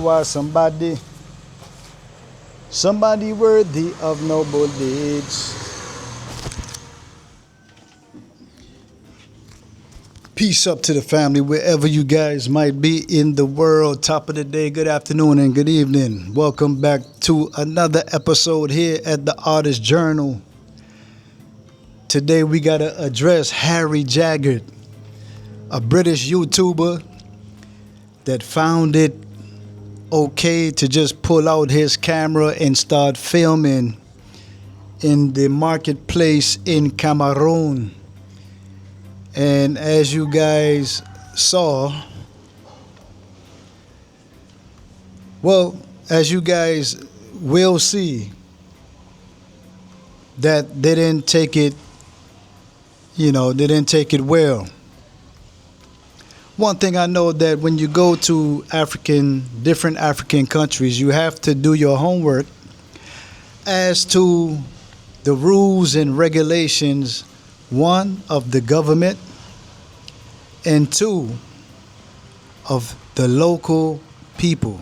are somebody worthy of noble deeds. Peace up to the family wherever you guys might be in the world. Top of the day, good afternoon and good evening. Welcome back to another episode here at the Artist Journal. Today we got to address Harry Jaggard, a British YouTuber that found it okay to just pull out his camera and start filming in the marketplace in Cameroon. And as you guys saw, as you guys will see, that they didn't take it, well. One thing I know that when you go to different African countries, you have to do your homework as to the rules and regulations, one, of the government, and two, of the local people.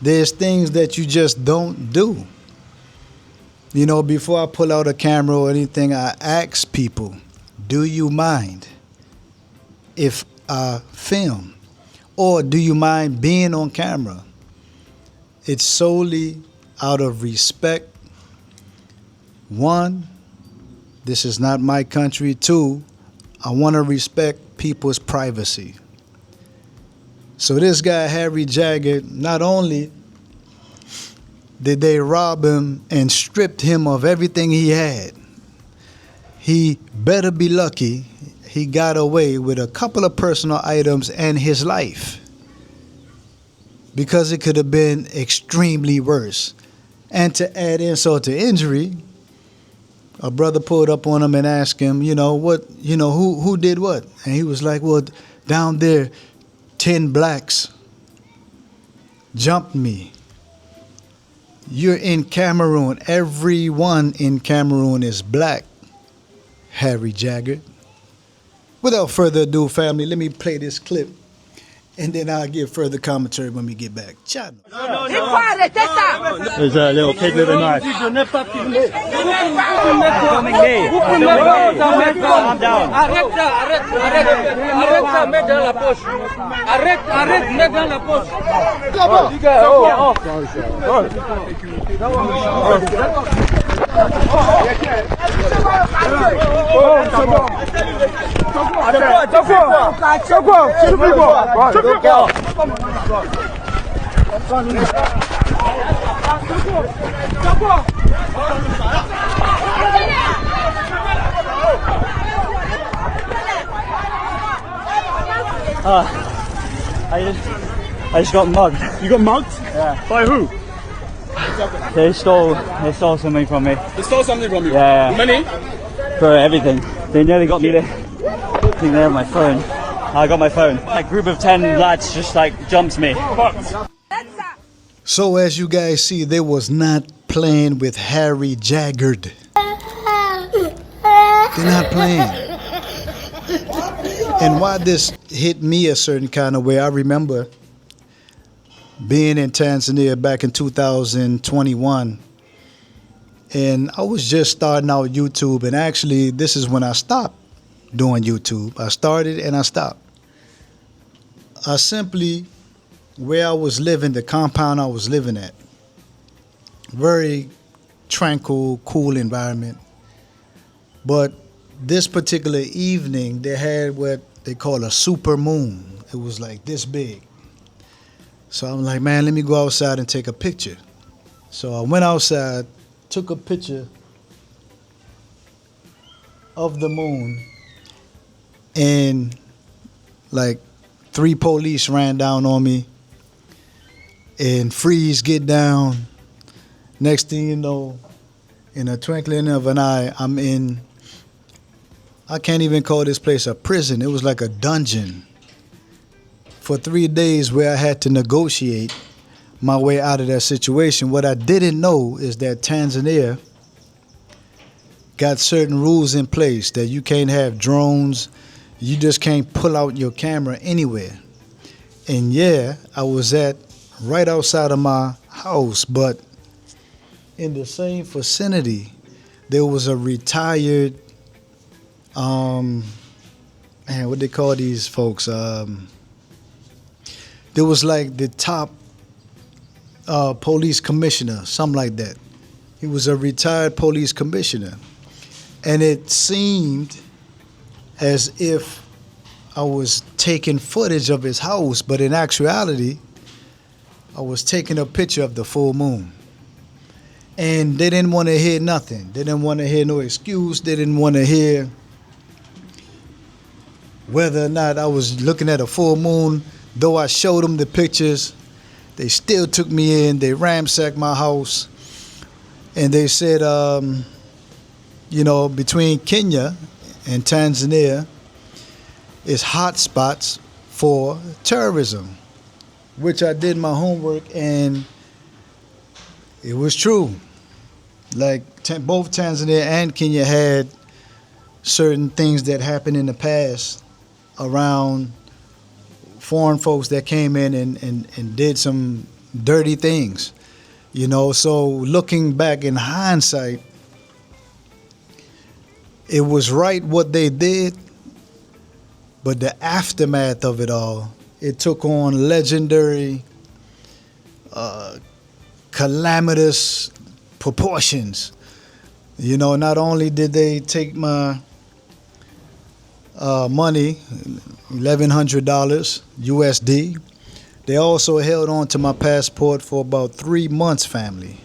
There's things that you just don't do. Before I pull out a camera or anything, I ask people, do you mind if I film? Or do you mind being on camera? It's solely out of respect. One, this is not my country. Two, I want to respect people's privacy. So this guy, Harry Jaggard, not only did they rob him and stripped him of everything he had, he better be lucky he got away with a couple of personal items and his life, because it could have been extremely worse. And to add insult to injury, a brother pulled up on him and asked him, who did what? And he was like, well, down there, 10 blacks jumped me. You're in Cameroon. Everyone in Cameroon is black, Harry Jaggard. Without further ado, family, let me play this clip, and then I'll give further commentary when we get back. Ciao. There's a little kid with a knife. Calm down. I just got mugged. You got mugged? Yeah. By who? They stole something from me. They stole something from you? Yeah. Money? For everything. They nearly got me there. I think they have my phone. I got my phone. A group of 10 lads just jumped me. So as you guys see, they was not playing with Harry Jaggard. They're not playing. And why this hit me a certain kind of way, I remember being in Tanzania back in 2021. And I was just starting out YouTube. And actually, this is when I stopped doing YouTube. I started and I stopped. I simply, where I was living, the compound I was living at, very tranquil, cool environment. But this particular evening, they had what they call a super moon. It was like this big. So I'm like, man, let me go outside and take a picture. So I went outside, took a picture of the moon, and like 3 police ran down on me and freeze, get down. Next thing you know, in a twinkling of an eye, I'm in, I can't even call this place a prison. It was like a dungeon for 3 days where I had to negotiate my way out of that situation. What I didn't know is that Tanzania got certain rules in place that you can't have drones. You just can't pull out your camera anywhere. And yeah, I was at right outside of my house, but in the same vicinity, there was a retired, man, what they call these folks? There was like the top police commissioner, something like that. He was a retired police commissioner. And it seemed as if I was taking footage of his house, but in actuality, I was taking a picture of the full moon. And they didn't want to hear nothing. They didn't want to hear no excuse. They didn't want to hear whether or not I was looking at a full moon. Though I showed them the pictures, they still took me in. They ransacked my house. And they said, between Kenya and Tanzania is hot spots for terrorism, which I did my homework, and it was true. Like both Tanzania and Kenya had certain things that happened in the past around foreign folks that came in and did some dirty things. So looking back in hindsight, it was right what they did, but the aftermath of it all, it took on legendary, calamitous proportions. Not only did they take my money, $1,100 USD, they also held on to my passport for about 3 months, family,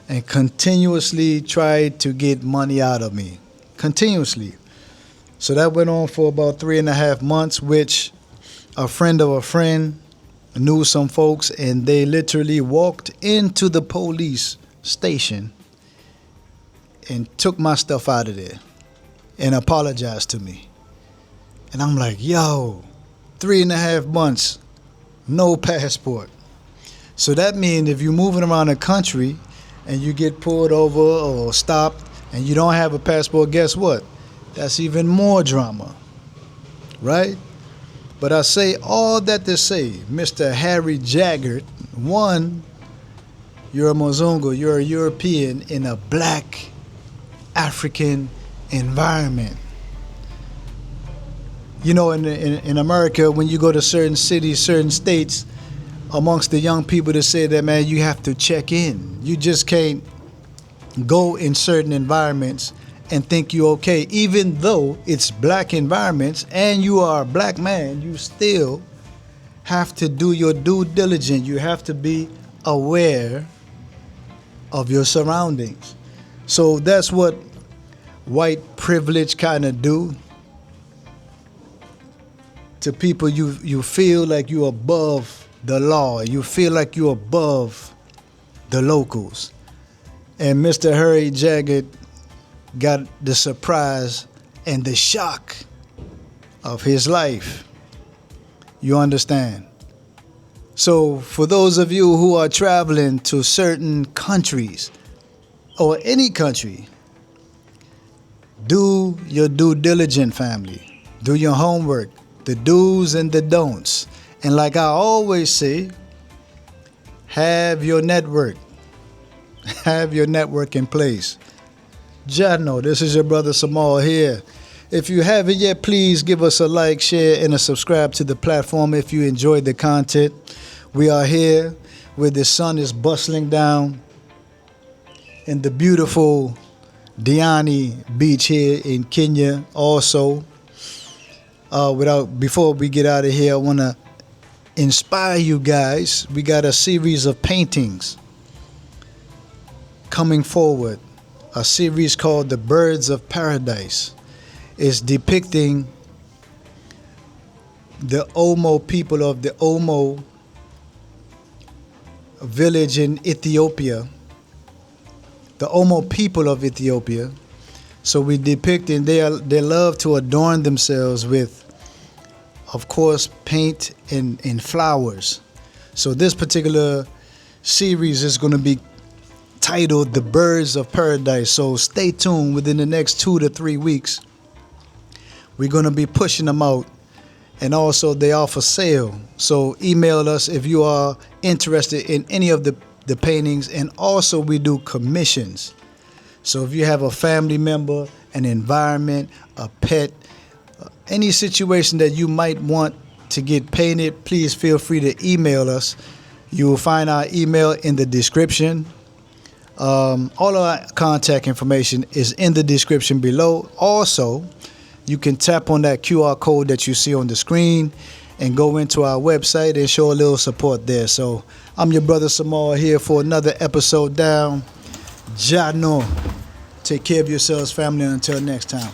and continuously tried to get money out of me. Continuously. So that went on for about 3.5 months, which a friend of a friend knew some folks, and they literally walked into the police station and took my stuff out of there and apologized to me. And I'm like, yo, 3.5 months, no passport. So that means if you're moving around the country and you get pulled over or stopped and you don't have a passport, guess what? That's even more drama, right? But I say all that to say, Mr. Harry Jaggard, one, you're a Mozungu, you're a European in a black African environment. In America, when you go to certain cities, certain states, amongst the young people that say that, man, you have to check in. You just can't go in certain environments and think you're okay. Even though it's black environments and you are a black man, you still have to do your due diligence. You have to be aware of your surroundings. So that's what white privilege kind of do to people. You feel like you're above the law. You feel like you're above the locals. And Mr. Harry Jaggard got the surprise and the shock of his life. You understand? So for those of you who are traveling to certain countries or any country, do your due diligence, family. Do your homework, the do's and the don'ts. And like I always say, have your network. Have your network in place. Jano, this is your brother Samal here. If you haven't yet, please give us a like, share, and a subscribe to the platform if you enjoyed the content. We are here where the sun is bustling down in the beautiful Diani Beach here in Kenya also. Before we get out of here, I want to inspire you guys. We got a series of paintings coming forward, a series called The Birds of Paradise. It's depicting the Omo people of the Omo village in Ethiopia, the Omo people of Ethiopia. So we depicting they love to adorn themselves with, of course, paint and flowers. So this particular series is going to be titled The Birds of Paradise. So stay tuned. Within the next 2 to 3 weeks, we're going to be pushing them out and also they offer sale. So email us if you are interested in any of the paintings, and also we do commissions. So if you have a family member, an environment, a pet, any situation that you might want to get painted, please feel free to email us. You will find our email in the description. All our contact information is in the description below. Also, you can tap on that QR code that you see on the screen and go into our website and show a little support there. So I'm your brother Samal here for another episode down. Jano. Take care of yourselves, family, until next time.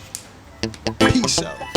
Peace out.